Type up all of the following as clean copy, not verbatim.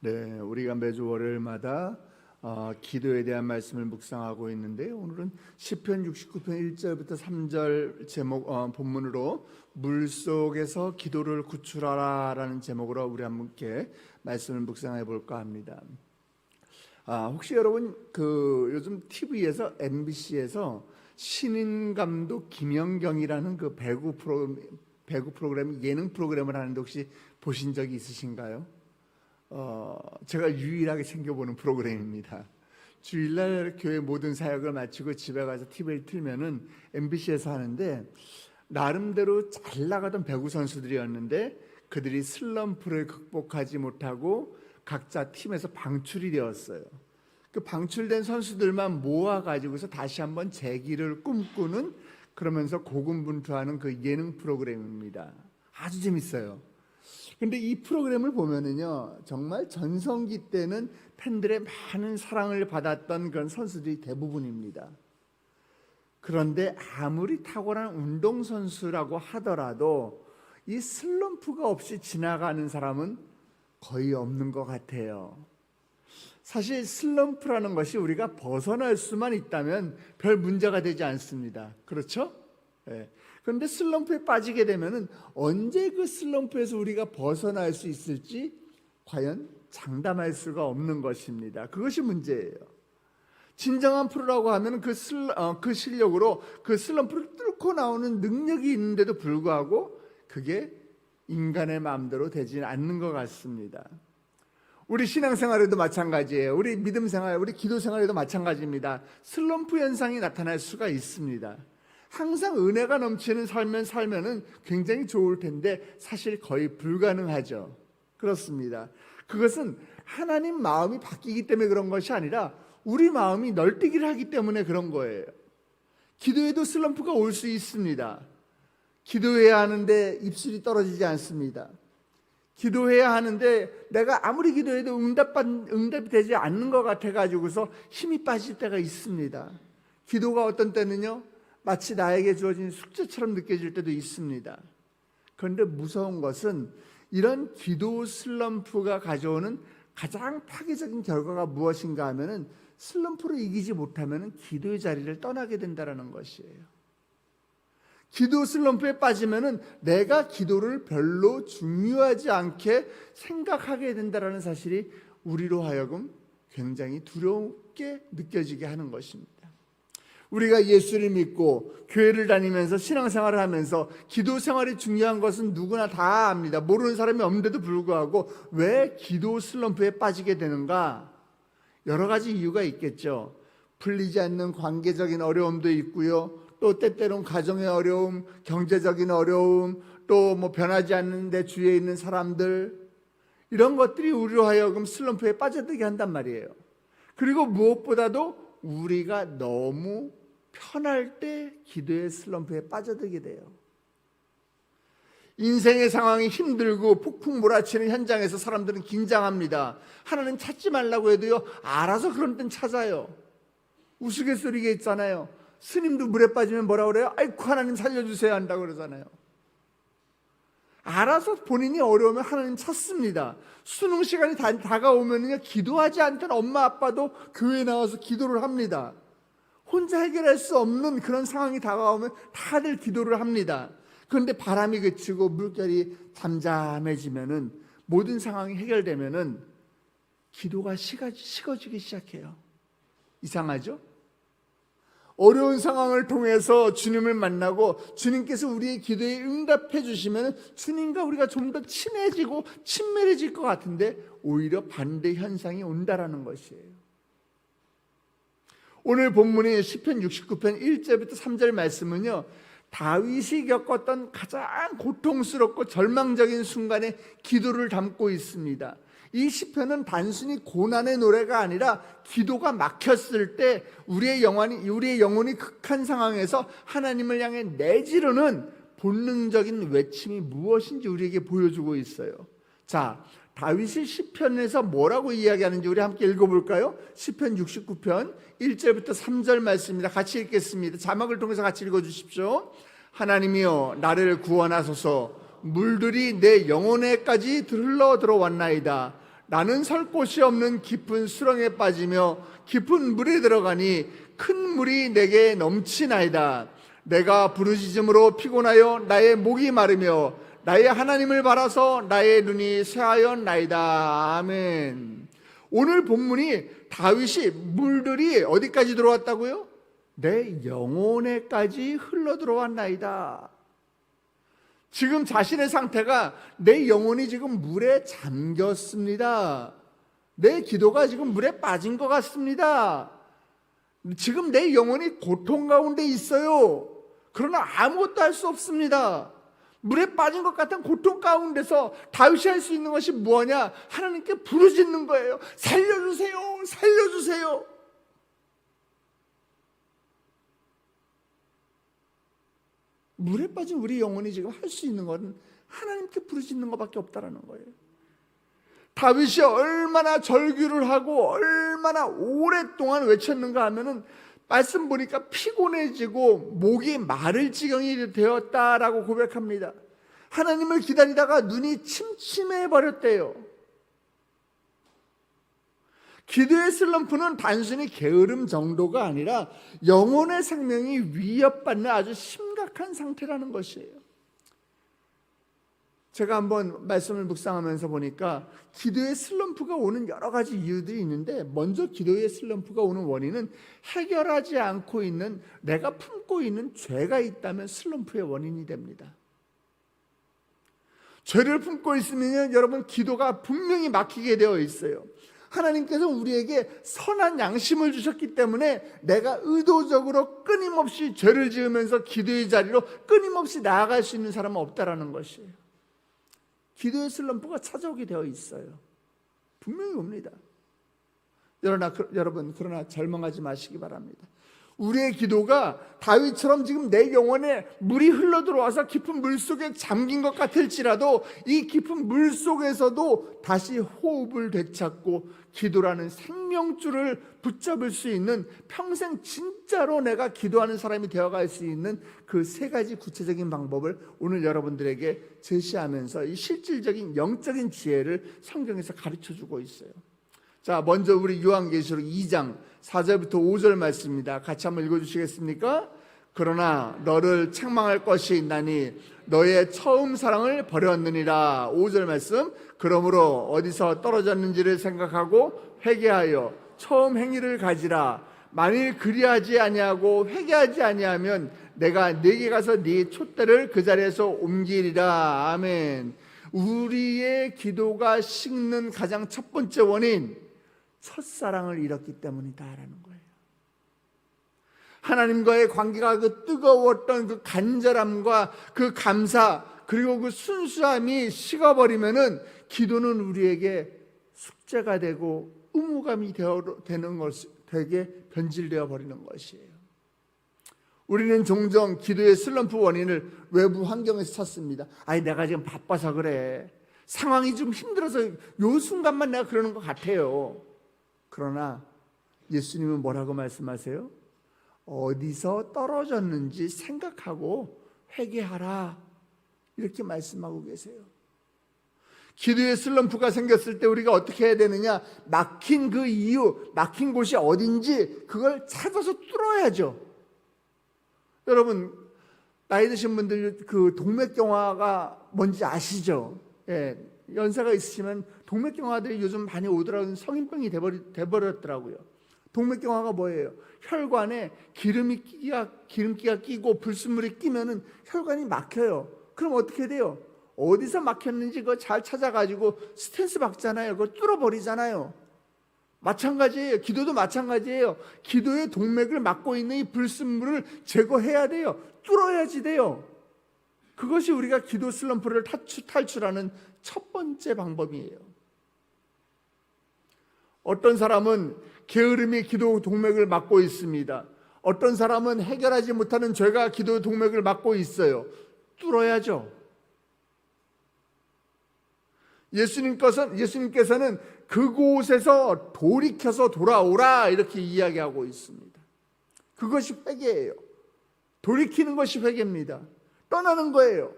네, 우리가 매주 월요일마다 기도에 대한 말씀을 묵상하고 있는데 오늘은 시편 69편 1절부터 3절 제목 본문으로 물속에서 기도를 구출하라라는 제목으로 우리 함께 말씀을 묵상해 볼까 합니다. 혹시 여러분 요즘 TV에서 MBC에서 신인 감독 김연경이라는 그 배구 프로그램 예능 프로그램을 하는데 혹시 보신 적이 있으신가요? 제가 유일하게 챙겨보는 프로그램입니다. 주일날 교회 모든 사역을 마치고 집에 가서 TV를 틀면은 MBC에서 하는데 나름대로 잘 나가던 배구 선수들이었는데 그들이 슬럼프를 극복하지 못하고 각자 팀에서 방출이 되었어요. 그 방출된 선수들만 모아가지고서 다시 한번 재기를 꿈꾸는, 그러면서 고군분투하는 그 예능 프로그램입니다. 아주 재밌어요. 근데 이 프로그램을 보면은요, 정말 전성기 때는 팬들의 많은 사랑을 받았던 그런 선수들이 대부분입니다. 그런데 아무리 탁월한 운동선수라고 하더라도 이 슬럼프가 없이 지나가는 사람은 거의 없는 것 같아요. 사실 슬럼프라는 것이 우리가 벗어날 수만 있다면 별 문제가 되지 않습니다. 그렇죠? 네. 그런데 슬럼프에 빠지게 되면 언제 그 슬럼프에서 우리가 벗어날 수 있을지 과연 장담할 수가 없는 것입니다. 그것이 문제예요. 진정한 프로라고 하면 그 실력으로 그 슬럼프를 뚫고 나오는 능력이 있는데도 불구하고 그게 인간의 마음대로 되지 않는 것 같습니다. 우리 신앙생활에도 마찬가지예요. 우리 믿음생활, 우리 기도생활에도 마찬가지입니다. 슬럼프 현상이 나타날 수가 있습니다. 항상 은혜가 넘치는 삶을 살면은 굉장히 좋을 텐데 사실 거의 불가능하죠. 그렇습니다. 그것은 하나님 마음이 바뀌기 때문에 그런 것이 아니라 우리 마음이 널뛰기를 하기 때문에 그런 거예요. 기도에도 슬럼프가 올 수 있습니다. 기도해야 하는데 입술이 떨어지지 않습니다. 기도해야 하는데 내가 아무리 기도해도 응답이 되지 않는 것 같아가지고서 힘이 빠질 때가 있습니다. 기도가 어떤 때는요, 마치 나에게 주어진 숙제처럼 느껴질 때도 있습니다. 그런데 무서운 것은 이런 기도 슬럼프가 가져오는 가장 파괴적인 결과가 무엇인가 하면은 슬럼프를 이기지 못하면 기도의 자리를 떠나게 된다는 것이에요. 기도 슬럼프에 빠지면은 내가 기도를 별로 중요하지 않게 생각하게 된다는 사실이 우리로 하여금 굉장히 두렵게 느껴지게 하는 것입니다. 우리가 예수를 믿고 교회를 다니면서 신앙생활을 하면서 기도 생활이 중요한 것은 누구나 다 압니다. 모르는 사람이 없는데도 불구하고 왜 기도 슬럼프에 빠지게 되는가? 여러 가지 이유가 있겠죠. 풀리지 않는 관계적인 어려움도 있고요. 또 때때로는 가정의 어려움, 경제적인 어려움, 또 변하지 않는 내 주위에 있는 사람들, 이런 것들이 우리로 하여금 슬럼프에 빠져들게 한단 말이에요. 그리고 무엇보다도 우리가 너무 편할 때 기도의 슬럼프에 빠져들게 돼요. 인생의 상황이 힘들고 폭풍 몰아치는 현장에서 사람들은 긴장합니다. 하나님 찾지 말라고 해도요, 알아서 그런 땐 찾아요. 우스갯소리가 있잖아요. 스님도 물에 빠지면 뭐라고 그래요? 아이고 하나님 살려주세요 한다고 그러잖아요. 알아서 본인이 어려우면 하나님 찾습니다. 수능 시간이 다가오면요, 기도하지 않던 엄마 아빠도 교회에 나와서 기도를 합니다. 혼자 해결할 수 없는 그런 상황이 다가오면 다들 기도를 합니다. 그런데 바람이 그치고 물결이 잠잠해지면은 모든 상황이 해결되면은 기도가 식어지기 시작해요. 이상하죠? 어려운 상황을 통해서 주님을 만나고 주님께서 우리의 기도에 응답해 주시면 주님과 우리가 좀 더 친해지고 친밀해질 것 같은데 오히려 반대 현상이 온다라는 것이에요. 오늘 본문이 시편 69편 1절부터 3절 말씀은요, 다윗이 겪었던 가장 고통스럽고 절망적인 순간에 기도를 담고 있습니다. 이 시편은 단순히 고난의 노래가 아니라 기도가 막혔을 때 우리의 영혼이 극한 상황에서 하나님을 향해 내지르는 본능적인 외침이 무엇인지 우리에게 보여주고 있어요. 자, 다윗이 시편에서 뭐라고 이야기하는지 우리 함께 읽어볼까요? 시편 69편 1절부터 3절 말씀입니다. 같이 읽겠습니다. 자막을 통해서 같이 읽어주십시오. 하나님이여 나를 구원하소서. 물들이 내 영혼에까지 흘러 들어왔나이다. 나는 설 곳이 없는 깊은 수렁에 빠지며 깊은 물에 들어가니 큰 물이 내게 넘치나이다. 내가 부르짖음으로 피곤하여 나의 목이 마르며 나의 하나님을 바라서 나의 눈이 쇠하였나이다. 아멘. 오늘 본문이 다윗이 물들이 어디까지 들어왔다고요? 내 영혼에까지 흘러 들어왔나이다. 지금 자신의 상태가 내 영혼이 지금 물에 잠겼습니다. 내 기도가 지금 물에 빠진 것 같습니다. 지금 내 영혼이 고통 가운데 있어요. 그러나 아무것도 할 수 없습니다. 물에 빠진 것 같은 고통 가운데서 다윗이 할 수 있는 것이 뭐냐? 하나님께 부르짖는 거예요. 살려주세요, 살려주세요. 물에 빠진 우리 영혼이 지금 할 수 있는 것은 하나님께 부르짖는 것밖에 없다라는 거예요. 다윗이 얼마나 절규를 하고 얼마나 오랫동안 외쳤는가 하면은 말씀 보니까 피곤해지고 목이 마를 지경이 되었다라고 고백합니다. 하나님을 기다리다가 눈이 침침해 버렸대요. 기도의 슬럼프는 단순히 게으름 정도가 아니라 영혼의 생명이 위협받는 아주 심각한 상태라는 것이에요. 제가 한번 말씀을 묵상하면서 보니까 기도의 슬럼프가 오는 여러 가지 이유들이 있는데, 먼저 기도의 슬럼프가 오는 원인은 해결하지 않고 있는, 내가 품고 있는 죄가 있다면 슬럼프의 원인이 됩니다. 죄를 품고 있으면 여러분 기도가 분명히 막히게 되어 있어요. 하나님께서 우리에게 선한 양심을 주셨기 때문에 내가 의도적으로 끊임없이 죄를 지으면서 기도의 자리로 끊임없이 나아갈 수 있는 사람은 없다라는 것이에요. 기도의 슬럼프가 찾아오게 되어 있어요. 분명히 옵니다. 그러나 절망하지 마시기 바랍니다. 우리의 기도가 다윗처럼 지금 내 영혼에 물이 흘러들어와서 깊은 물 속에 잠긴 것 같을지라도 이 깊은 물 속에서도 다시 호흡을 되찾고 기도라는 생명줄을 붙잡을 수 있는, 평생 진짜로 내가 기도하는 사람이 되어갈 수 있는 그 세 가지 구체적인 방법을 오늘 여러분들에게 제시하면서 이 실질적인 영적인 지혜를 성경에서 가르쳐주고 있어요. 자, 먼저 우리 요한계시록 2장 4절부터 5절 말씀입니다. 같이 한번 읽어주시겠습니까? 그러나 너를 책망할 것이 있나니 너의 처음 사랑을 버렸느니라. 5절 말씀. 그러므로 어디서 떨어졌는지를 생각하고 회개하여 처음 행위를 가지라. 만일 그리하지 아니하고 회개하지 아니하면 내가 네게 가서 네 촛대를 그 자리에서 옮기리라. 아멘. 우리의 기도가 식는 가장 첫 번째 원인, 첫사랑을 잃었기 때문이다라는 거예요. 하나님과의 관계가 그 뜨거웠던 그 간절함과 그 감사 그리고 그 순수함이 식어버리면은 기도는 우리에게 숙제가 되고 의무감이 되는 것이 되게 변질되어 버리는 것이에요. 우리는 종종 기도의 슬럼프 원인을 외부 환경에서 찾습니다. 아니 내가 지금 바빠서 그래. 상황이 좀 힘들어서 요 순간만 내가 그러는 것 같아요. 그러나 예수님은 뭐라고 말씀하세요? 어디서 떨어졌는지 생각하고 회개하라, 이렇게 말씀하고 계세요. 기도의 슬럼프가 생겼을 때 우리가 어떻게 해야 되느냐? 막힌 그 이유, 막힌 곳이 어딘지 그걸 찾아서 뚫어야죠. 여러분, 나이 드신 분들 그 동맥경화가 뭔지 아시죠? 예, 연세가 있으시면 동맥경화들이 요즘 많이 오더라고요. 성인병이 돼버렸더라고요. 동맥경화가 뭐예요? 혈관에 기름기가 끼고 불순물이 끼면은 혈관이 막혀요. 그럼 어떻게 돼요? 어디서 막혔는지 그거 잘 찾아가지고 스탠스 박잖아요. 그걸 뚫어버리잖아요. 마찬가지예요. 기도도 마찬가지예요. 기도의 동맥을 막고 있는 이 불순물을 제거해야 돼요. 뚫어야지 돼요. 그것이 우리가 기도 슬럼프를 탈출하는 첫 번째 방법이에요. 어떤 사람은 게으름이 기도 동맥을 막고 있습니다. 어떤 사람은 해결하지 못하는 죄가 기도 동맥을 막고 있어요. 뚫어야죠. 예수님께서는 그곳에서 돌이켜서 돌아오라, 이렇게 이야기하고 있습니다. 그것이 회개예요. 돌이키는 것이 회개입니다. 떠나는 거예요.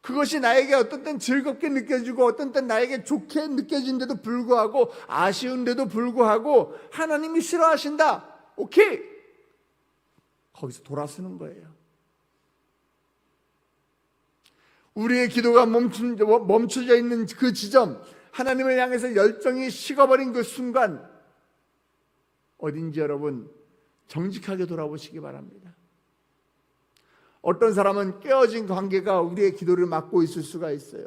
그것이 나에게 어떤 땐 즐겁게 느껴지고 어떤 땐 나에게 좋게 느껴진데도 불구하고 아쉬운데도 불구하고 하나님이 싫어하신다. 오케이. 거기서 돌아서는 거예요. 우리의 기도가 멈춰져 있는 그 지점, 하나님을 향해서 열정이 식어버린 그 순간 어딘지 여러분 정직하게 돌아보시기 바랍니다. 어떤 사람은 깨어진 관계가 우리의 기도를 막고 있을 수가 있어요.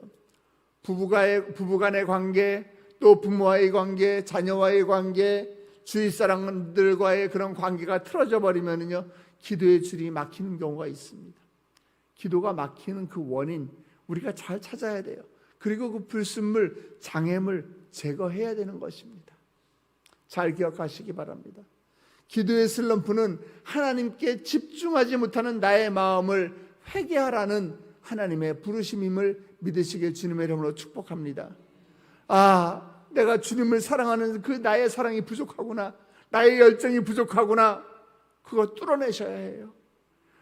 부부간의 관계, 또 부모와의 관계, 자녀와의 관계, 주위 사람들과의 그런 관계가 틀어져 버리면요 기도의 줄이 막히는 경우가 있습니다. 기도가 막히는 그 원인 우리가 잘 찾아야 돼요. 그리고 그 불순물, 장애물 제거해야 되는 것입니다. 잘 기억하시기 바랍니다. 기도의 슬럼프는 하나님께 집중하지 못하는 나의 마음을 회개하라는 하나님의 부르심임을 믿으시길 주님의 이름으로 축복합니다. 내가 주님을 사랑하는 그 나의 사랑이 부족하구나, 나의 열정이 부족하구나, 그거 뚫어내셔야 해요.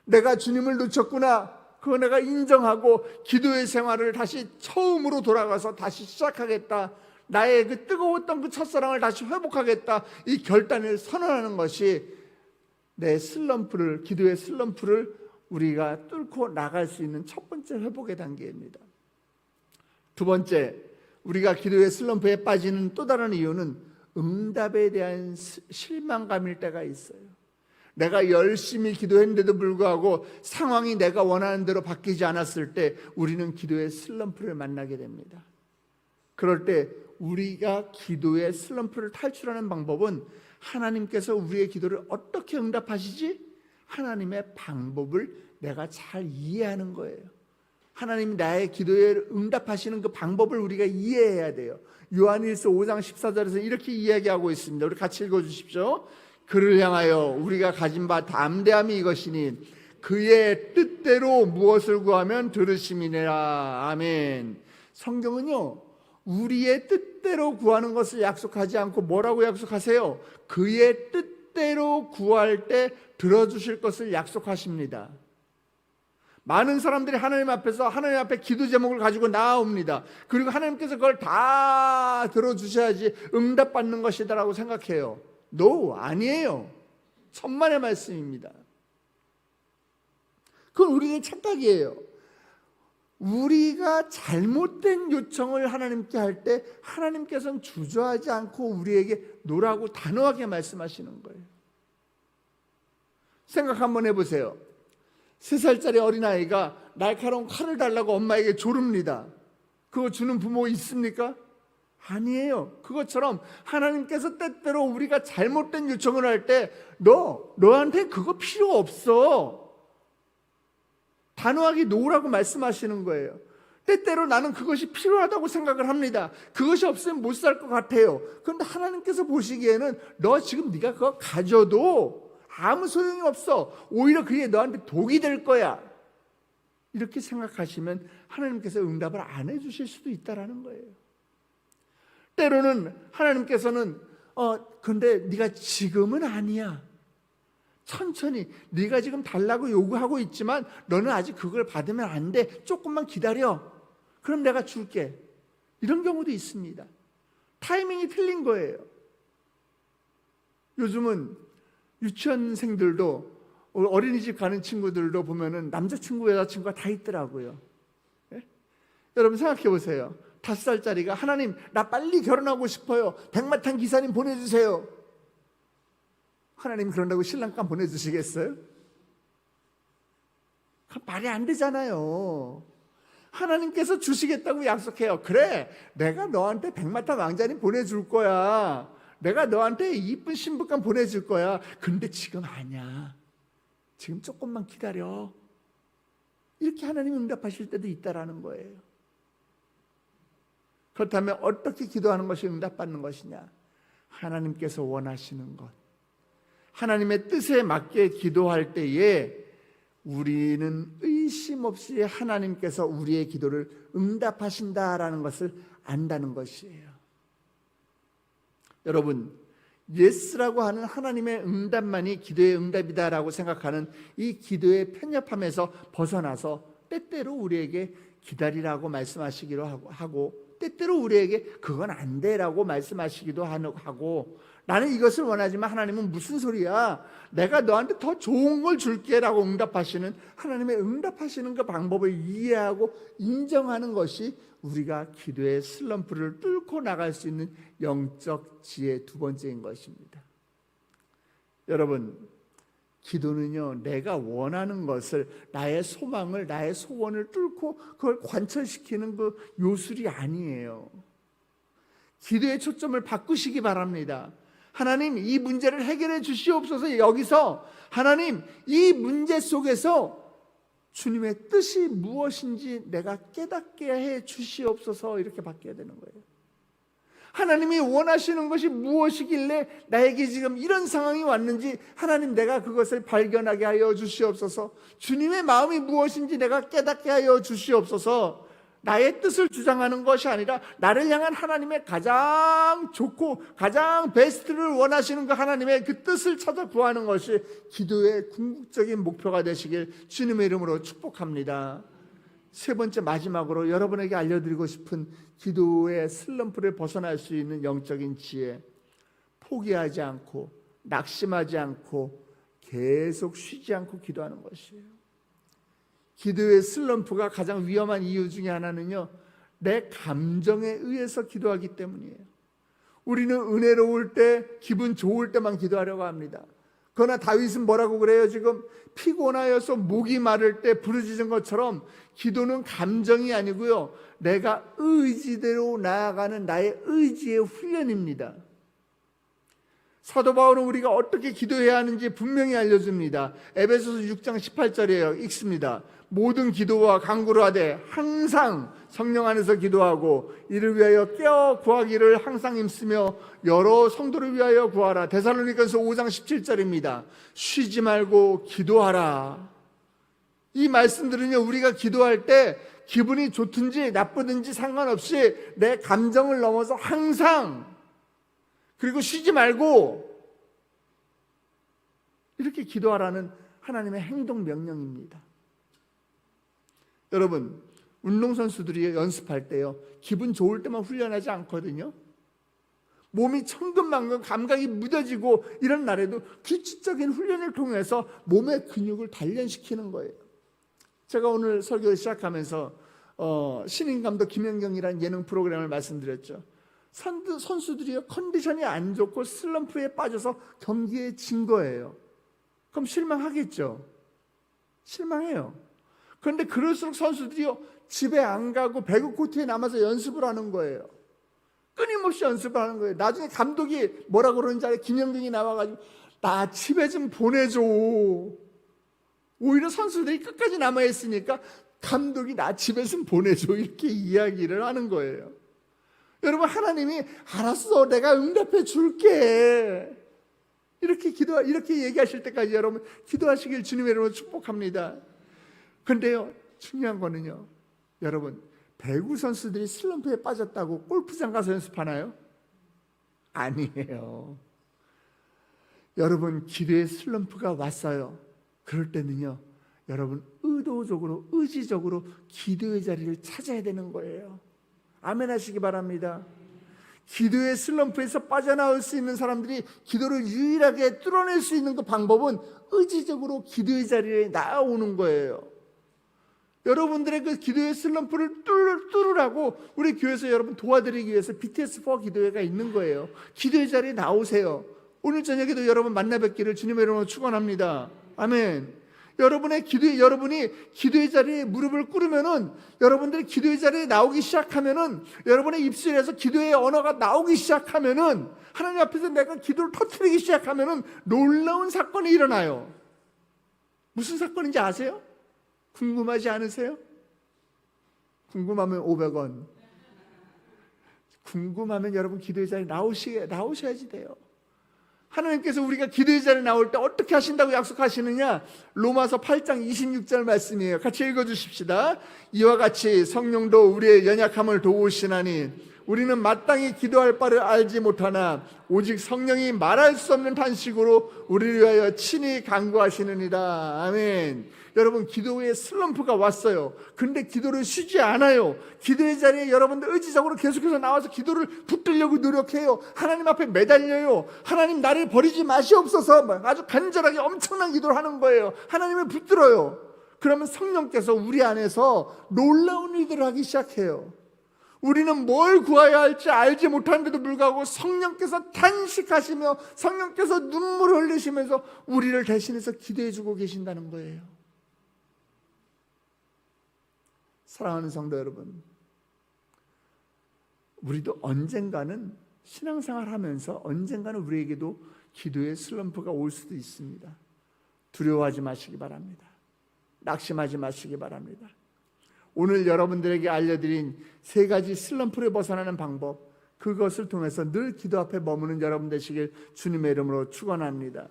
내가 주님을 놓쳤구나, 그거 내가 인정하고 기도의 생활을 다시 처음으로 돌아가서 다시 시작하겠다, 나의 그 뜨거웠던 그 첫사랑을 다시 회복하겠다, 이 결단을 선언하는 것이 내 슬럼프를, 기도의 슬럼프를 우리가 뚫고 나갈 수 있는 첫 번째 회복의 단계입니다. 두 번째, 우리가 기도의 슬럼프에 빠지는 또 다른 이유는 응답에 대한 실망감일 때가 있어요. 내가 열심히 기도했는데도 불구하고 상황이 내가 원하는 대로 바뀌지 않았을 때 우리는 기도의 슬럼프를 만나게 됩니다. 그럴 때 우리가 기도의 슬럼프를 탈출하는 방법은 하나님께서 우리의 기도를 어떻게 응답하시지? 하나님의 방법을 내가 잘 이해하는 거예요. 하나님이 나의 기도에 응답하시는 그 방법을 우리가 이해해야 돼요. 요한일서 5장 14절에서 이렇게 이야기하고 있습니다. 우리 같이 읽어주십시오. 그를 향하여 우리가 가진 바 담대함이 이것이니 그의 뜻대로 무엇을 구하면 들으심이니라. 아멘. 성경은요 우리의 뜻대로 구하는 것을 약속하지 않고 뭐라고 약속하세요? 그의 뜻대로 구할 때 들어주실 것을 약속하십니다. 많은 사람들이 하나님 앞에서 하나님 앞에 기도 제목을 가지고 나옵니다. 그리고 하나님께서 그걸 다 들어주셔야지 응답받는 것이다라고 생각해요. No, 아니에요. 천만의 말씀입니다. 그건 우리의 착각이에요. 우리가 잘못된 요청을 하나님께 할 때 하나님께서는 주저하지 않고 우리에게 노라고 단호하게 말씀하시는 거예요. 생각 한번 해보세요. 3살짜리 어린아이가 날카로운 칼을 달라고 엄마에게 조릅니다. 그거 주는 부모 있습니까? 아니에요. 그것처럼 하나님께서 때때로 우리가 잘못된 요청을 할 때 너한테 그거 필요 없어, 단호하게 놓으라고 말씀하시는 거예요. 때때로 나는 그것이 필요하다고 생각을 합니다. 그것이 없으면 못 살 것 같아요. 그런데 하나님께서 보시기에는 너 지금 네가 그거 가져도 아무 소용이 없어, 오히려 그게 너한테 독이 될 거야, 이렇게 생각하시면 하나님께서 응답을 안 해주실 수도 있다라는 거예요. 때로는 하나님께서는 근데 네가 지금은 아니야, 천천히, 네가 지금 달라고 요구하고 있지만 너는 아직 그걸 받으면 안 돼, 조금만 기다려, 그럼 내가 줄게, 이런 경우도 있습니다. 타이밍이 틀린 거예요. 요즘은 유치원생들도, 어린이집 가는 친구들도 보면은 남자친구 여자친구가 다 있더라고요. 예? 여러분 생각해 보세요. 5살짜리가 하나님 나 빨리 결혼하고 싶어요, 백마탄 기사님 보내주세요. 하나님 그런다고 신랑감 보내주시겠어요? 말이 안 되잖아요. 하나님께서 주시겠다고 약속해요. 그래, 내가 너한테 백마탄 왕자님 보내줄 거야, 내가 너한테 이쁜 신부감 보내줄 거야. 근데 지금 아니야, 지금 조금만 기다려, 이렇게 하나님 응답하실 때도 있다라는 거예요. 그렇다면 어떻게 기도하는 것이 응답받는 것이냐? 하나님께서 원하시는 것, 하나님의 뜻에 맞게 기도할 때에 우리는 의심 없이 하나님께서 우리의 기도를 응답하신다라는 것을 안다는 것이에요. 여러분, 예스라고 하는 하나님의 응답만이 기도의 응답이다라고 생각하는 이 기도의 편협함에서 벗어나서 때때로 우리에게 기다리라고 말씀하시기도 하고 때때로 우리에게 그건 안 돼라고 말씀하시기도 하고 나는 이것을 원하지만 하나님은 무슨 소리야? 내가 너한테 더 좋은 걸 줄게라고 응답하시는 하나님의 응답하시는 그 방법을 이해하고 인정하는 것이 우리가 기도의 슬럼프를 뚫고 나갈 수 있는 영적 지혜 두 번째인 것입니다. 여러분, 기도는요, 내가 원하는 것을, 나의 소망을, 나의 소원을 뚫고 그걸 관철시키는 그 요술이 아니에요. 기도의 초점을 바꾸시기 바랍니다. 하나님, 이 문제를 해결해 주시옵소서. 여기서 하나님, 이 문제 속에서 주님의 뜻이 무엇인지 내가 깨닫게 해 주시옵소서. 이렇게 바뀌어야 되는 거예요. 하나님이 원하시는 것이 무엇이길래 나에게 지금 이런 상황이 왔는지 하나님, 내가 그것을 발견하게 하여 주시옵소서. 주님의 마음이 무엇인지 내가 깨닫게 하여 주시옵소서. 나의 뜻을 주장하는 것이 아니라 나를 향한 하나님의 가장 좋고 가장 베스트를 원하시는 그 하나님의 그 뜻을 찾아 구하는 것이 기도의 궁극적인 목표가 되시길 주님의 이름으로 축복합니다. 세 번째, 마지막으로 여러분에게 알려드리고 싶은 기도의 슬럼프를 벗어날 수 있는 영적인 지혜, 포기하지 않고 낙심하지 않고 계속 쉬지 않고 기도하는 것이에요. 기도의 슬럼프가 가장 위험한 이유 중에 하나는요, 내 감정에 의해서 기도하기 때문이에요. 우리는 은혜로울 때, 기분 좋을 때만 기도하려고 합니다. 그러나 다윗은 뭐라고 그래요? 지금 피곤하여서 목이 마를 때 부르짖은 것처럼 기도는 감정이 아니고요, 내가 의지대로 나아가는 나의 의지의 훈련입니다. 사도 바울은 우리가 어떻게 기도해야 하는지 분명히 알려줍니다. 에베소서 6장 18절이에요. 읽습니다. 모든 기도와 간구를 하되 항상 성령 안에서 기도하고 이를 위하여 깨어 구하기를 항상 힘쓰며 여러 성도를 위하여 구하라. 데살로니가서 5장 17절입니다. 쉬지 말고 기도하라. 이 말씀들은요, 우리가 기도할 때 기분이 좋든지 나쁘든지 상관없이 내 감정을 넘어서 항상, 그리고 쉬지 말고 이렇게 기도하라는 하나님의 행동 명령입니다. 여러분, 운동선수들이 연습할 때요, 기분 좋을 때만 훈련하지 않거든요. 몸이 천근만근 감각이 무뎌지고 이런 날에도 규칙적인 훈련을 통해서 몸의 근육을 단련시키는 거예요. 제가 오늘 설교를 시작하면서 신인감독 김연경이라는 예능 프로그램을 말씀드렸죠. 선수들이 컨디션이 안 좋고 슬럼프에 빠져서 경기에 진 거예요. 그럼 실망하겠죠. 실망해요. 그런데 그럴수록 선수들이요, 집에 안 가고 배구 코트에 남아서 연습을 하는 거예요. 끊임없이 연습을 하는 거예요. 나중에 감독이 뭐라고 그러는지 알아요? 김영경이 나와가지고 나 집에 좀 보내줘. 오히려 선수들이 끝까지 남아있으니까 감독이 나 집에 좀 보내줘, 이렇게 이야기를 하는 거예요. 여러분, 하나님이 알았어, 내가 응답해 줄게, 이렇게 얘기하실 때까지 여러분 기도하시길 주님의 이름으로 축복합니다. 그런데요, 중요한 거는요, 여러분, 배구 선수들이 슬럼프에 빠졌다고 골프장 가서 연습하나요? 아니에요. 여러분, 기도의 슬럼프가 왔어요. 그럴 때는요, 여러분, 의도적으로, 의지적으로 기도의 자리를 찾아야 되는 거예요. 아멘 하시기 바랍니다. 기도의 슬럼프에서 빠져나올 수 있는 사람들이 기도를 유일하게 뚫어낼 수 있는 그 방법은 의지적으로 기도의 자리에 나아오는 거예요. 여러분들의 그 기도의 슬럼프를 뚫으라고 우리 교회에서 여러분 도와드리기 위해서 BTS4 기도회가 있는 거예요. 기도의 자리에 나오세요. 오늘 저녁에도 여러분 만나 뵙기를 주님의 이름으로 축원합니다. 아멘. 여러분이 기도의 자리에 무릎을 꿇으면은, 여러분들이 기도의 자리에 나오기 시작하면은, 여러분의 입술에서 기도의 언어가 나오기 시작하면은, 하나님 앞에서 내가 기도를 터뜨리기 시작하면은 놀라운 사건이 일어나요. 무슨 사건인지 아세요? 궁금하지 않으세요? 궁금하면 500원. 궁금하면 여러분 기도의 자리에 나오셔야지 돼요. 하나님께서 우리가 기도의 자리에 나올 때 어떻게 하신다고 약속하시느냐? 로마서 8장 26절 말씀이에요. 같이 읽어주십시다. 이와 같이 성령도 우리의 연약함을 도우시나니 우리는 마땅히 기도할 바를 알지 못하나 오직 성령이 말할 수 없는 탄식으로 우리를 위하여 친히 간구하시느니라. 아멘. 여러분, 기도에 슬럼프가 왔어요. 근데 기도를 쉬지 않아요. 기도의 자리에 여러분들 의지적으로 계속해서 나와서 기도를 붙들려고 노력해요. 하나님 앞에 매달려요. 하나님, 나를 버리지 마시옵소서. 아주 간절하게 엄청난 기도를 하는 거예요. 하나님을 붙들어요. 그러면 성령께서 우리 안에서 놀라운 일들을 하기 시작해요. 우리는 뭘 구해야 할지 알지 못하는데도 불구하고 성령께서 탄식하시며 성령께서 눈물을 흘리시면서 우리를 대신해서 기도해 주고 계신다는 거예요. 사랑하는 성도 여러분, 우리도 언젠가는 신앙생활 하면서 언젠가는 우리에게도 기도의 슬럼프가 올 수도 있습니다. 두려워하지 마시기 바랍니다. 낙심하지 마시기 바랍니다. 오늘 여러분들에게 알려드린 3가지 슬럼프를 벗어나는 방법, 그것을 통해서 늘 기도 앞에 머무는 여러분 되시길 주님의 이름으로 축원합니다.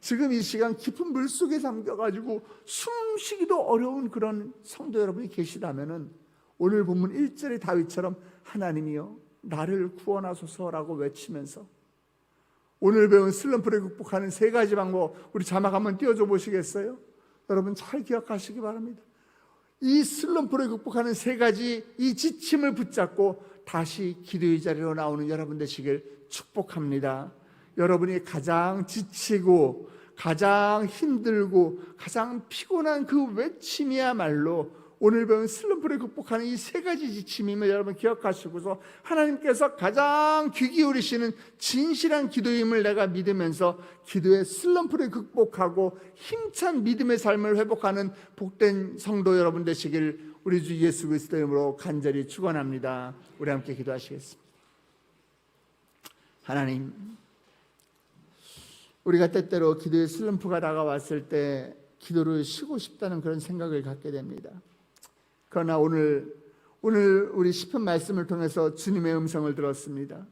지금 이 시간 깊은 물속에 잠겨가지고 숨쉬기도 어려운 그런 성도 여러분이 계시다면 오늘 본문 1절의 다윗처럼 하나님이여 나를 구원하소서라고 외치면서 오늘 배운 슬럼프를 극복하는 3가지 방법, 우리 자막 한번 띄워줘 보시겠어요? 여러분 잘 기억하시기 바랍니다. 이 슬럼프를 극복하는 3가지 이 지침을 붙잡고 다시 기도의 자리로 나오는 여러분 되시길 축복합니다. 여러분이 가장 지치고 가장 힘들고 가장 피곤한 그 외침이야말로 오늘 배운 슬럼프를 극복하는 이 3가지 지침임을 여러분 기억하시고서 하나님께서 가장 귀 기울이시는 진실한 기도임을 내가 믿으면서 기도의 슬럼프를 극복하고 힘찬 믿음의 삶을 회복하는 복된 성도 여러분 되시길 우리 주 예수 그리스도의 이름으로 간절히 축원합니다. 우리 함께 기도하시겠습니다. 하나님, 우리가 때때로 기도의 슬럼프가 다가왔을 때 기도를 쉬고 싶다는 그런 생각을 갖게 됩니다. 그러나 오늘 우리 시편 말씀을 통해서 주님의 음성을 들었습니다.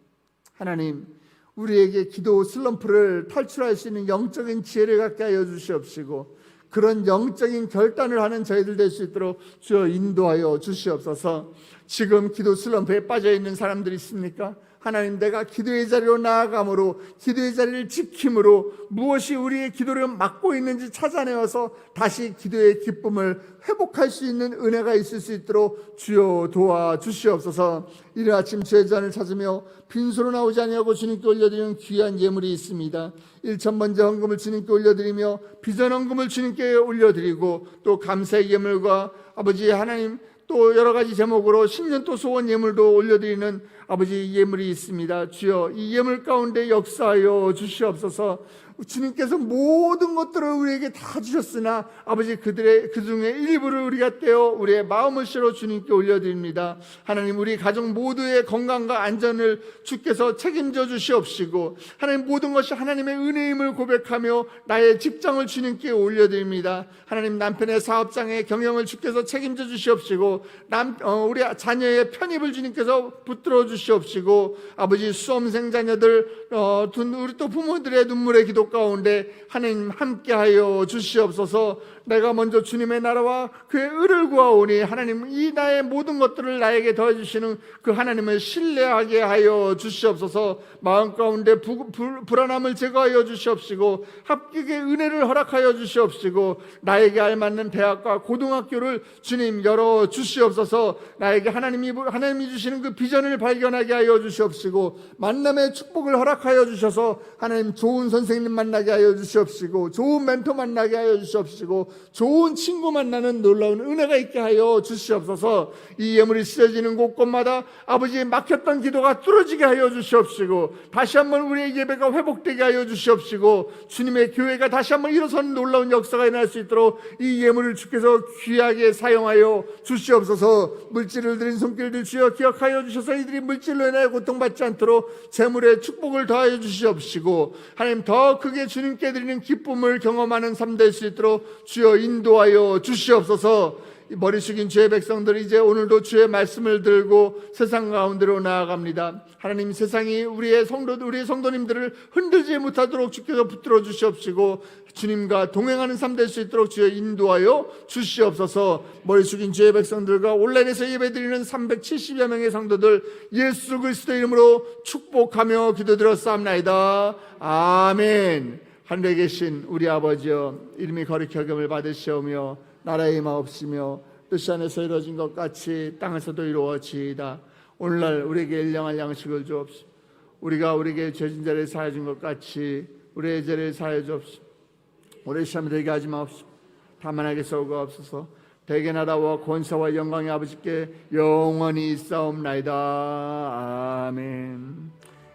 하나님, 우리에게 기도 슬럼프를 탈출할 수 있는 영적인 지혜를 갖게 하여 주시옵시고 그런 영적인 결단을 하는 저희들 될 수 있도록 주여 인도하여 주시옵소서. 지금 기도 슬럼프에 빠져 있는 사람들이 있습니까? 하나님, 내가 기도의 자리로 나아감으로 기도의 자리를 지킴으로 무엇이 우리의 기도를 막고 있는지 찾아내어서 다시 기도의 기쁨을 회복할 수 있는 은혜가 있을 수 있도록 주여 도와주시옵소서. 이른 아침 주의 잔을 찾으며 빈손으로 나오지 아니하고 주님께 올려드리는 귀한 예물이 있습니다. 1,000번째 헌금을 주님께 올려드리며 비전 헌금을 주님께 올려드리고 또 감사의 예물과 아버지 하나님 또 여러 가지 제목으로 10년 또 소원 예물도 올려드리는 아버지 예물이 있습니다. 주여 이 예물 가운데 역사하여 주시옵소서. 주님께서 모든 것들을 우리에게 다 주셨으나 아버지 그 중에 일부를 우리가 떼어 우리의 마음을 실어 주님께 올려드립니다. 하나님, 우리 가족 모두의 건강과 안전을 주께서 책임져 주시옵시고 하나님, 모든 것이 하나님의 은혜임을 고백하며 나의 직장을 주님께 올려드립니다. 하나님, 남편의 사업장의 경영을 주께서 책임져 주시옵시고 우리 자녀의 편입을 주님께서 붙들어 주시옵시고 아버지 수험생 자녀들 우리 또 부모들의 눈물의 기도 가운데 하나님 함께하여 주시옵소서. 내가 먼저 주님의 나라와 그의 의를 구하오니 하나님 이 나의 모든 것들을 나에게 더해주시는 그 하나님을 신뢰하게 하여 주시옵소서. 마음 가운데 불안함을 제거하여 주시옵시고 합격의 은혜를 허락하여 주시옵시고 나에게 알맞는 대학과 고등학교를 주님 열어 주시옵소서. 나에게 하나님이 주시는 그 비전을 발견하게 하여 주시옵시고 만남의 축복을 허락하여 주셔서 하나님 좋은 선생님 만나게 하여 주시옵시고 좋은 멘토 만나게 하여 주시옵시고 좋은 친구 만나는 놀라운 은혜가 있게 하여 주시옵소서. 이 예물이 찢어지는 곳곳마다 아버지의 막혔던 기도가 뚫어지게 하여 주시옵시고 다시 한번 우리의 예배가 회복되게 하여 주시옵시고 주님의 교회가 다시 한번 일어서는 놀라운 역사가 일어날 수 있도록 이 예물을 주께서 귀하게 사용하여 주시옵소서. 물질을 드린 손길들 주여 기억하여 주셔서 이들이 물질로 인하여 고통받지 않도록 재물의 축복을 더하여 주시옵시고 하나님 더 크게 주님께 드리는 기쁨을 경험하는 삶 될 수 있도록 주여 인도하여 주시옵소서. 머리 숙인 주의 백성들이 이제 오늘도 주의 말씀을 들고 세상 가운데로 나아갑니다. 하나님, 세상이 우리의 성도님들을 흔들지 못하도록 주께서 붙들어 주시옵시고 주님과 동행하는 삶 될 수 있도록 주여 인도하여 주시옵소서. 머리 숙인 주의 백성들과 온라인에서 예배드리는 370여 명의 성도들 예수 그리스도 이름으로 축복하며 기도드렸사옵나이다. 아멘. 하늘에 계신 우리 아버지여, 이름이 거룩히 여김을 받으시오며 나라의 임하옵시며 뜻이 안에서 이루어진 것 같이 땅에서도 이루어지이다. 오늘날 우리에게 일용할 양식을 주옵시고 우리가 우리에게 죄진 자를 사하여 준 것 같이 우리의 죄를 사하여 주옵시고 우리 시험에 들게 하지 마옵시고 다만 하게 쏘고옵소서. 대개 나라와 권세와 영광의 아버지께 영원히 있사옵나이다. 아멘.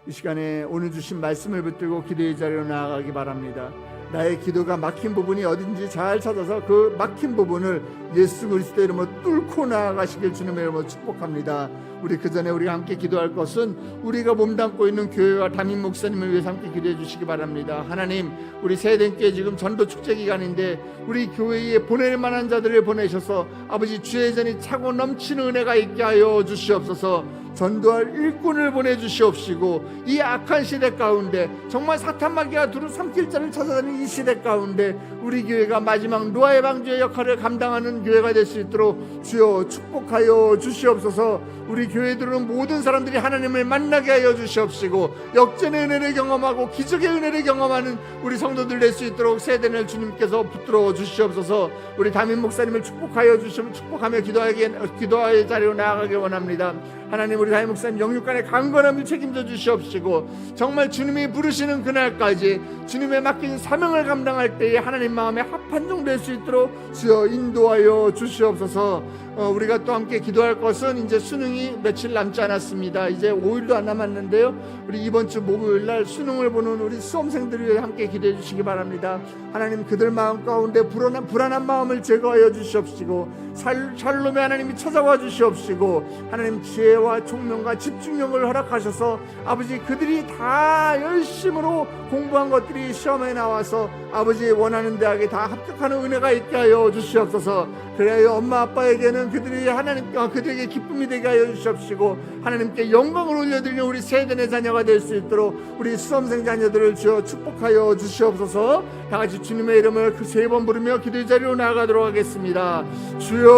이 시간에 오늘 주신 말씀을 붙들고 기도의 자리로 나아가기 바랍니다. 나의 기도가 막힌 부분이 어딘지 잘 찾아서 그 막힌 부분을 예수 그리스도 이름으로 뚫고 나아가시길 주님의 이름으로 축복합니다. 우리 그 전에 우리가 함께 기도할 것은 우리가 몸담고 있는 교회와 담임 목사님을 위해서 함께 기도해 주시기 바랍니다. 하나님, 우리 세대교회 지금 전도 축제 기간인데 우리 교회에 보낼 만한 자들을 보내셔서 아버지 주의 전이 차고 넘치는 은혜가 있게 하여 주시옵소서. 전도할 일꾼을 보내주시옵시고 이 악한 시대 가운데 정말 사탄마귀가 두루 삼킬 자를 찾아다니는 이 시대 가운데 우리 교회가 마지막 노아의 방주의 역할을 감당하는 교회가 될 수 있도록 주여 축복하여 주시옵소서. 우리 교회에 들어오는 모든 사람들이 하나님을 만나게 하여 주시옵시고 역전의 은혜를 경험하고 기적의 은혜를 경험하는 우리 성도들 될 수 있도록 세대를 주님께서 붙들어 주시옵소서. 우리 담임 목사님을 축복하여 주시면 축복하며 기도의 자리로 나아가기 원합니다. 하나님, 우리 담임 목사님 영육간의 강건함을 책임져 주시옵시고 정말 주님이 부르시는 그날까지 주님의 맡긴 사명을 감당할 때에 하나님 마음에 합한 종 될 수 있도록 주여 인도하여 주시옵소서. 우리가 또 함께 기도할 것은 이제 수능이 며칠 남지 않았습니다. 이제 5일도 안 남았는데요, 우리 이번 주 목요일날 수능을 보는 우리 수험생들을 위해 함께 기도해 주시기 바랍니다. 하나님, 그들 마음 가운데 불안한 마음을 제거하여 주시옵시고 샬롬의 하나님이 찾아와 주시옵시고 하나님 지혜와 총명과 집중력을 허락하셔서 아버지 그들이 다 열심으로 공부한 것들이 시험에 나와서 아버지 원하는 대학에 다 합격하는 은혜가 있게 하여 주시옵소서. 그래야 엄마 아빠에게는 그들에게 기쁨이 되게 하여 주시옵시고 하나님께 영광을 올려드리는 우리 세대의 자녀가 될 수 있도록 우리 수험생 자녀들을 주여 축복하여 주시옵소서. 다같이 주님의 이름을 그 3번 부르며 기도의 자리로 나아가도록 하겠습니다. 주여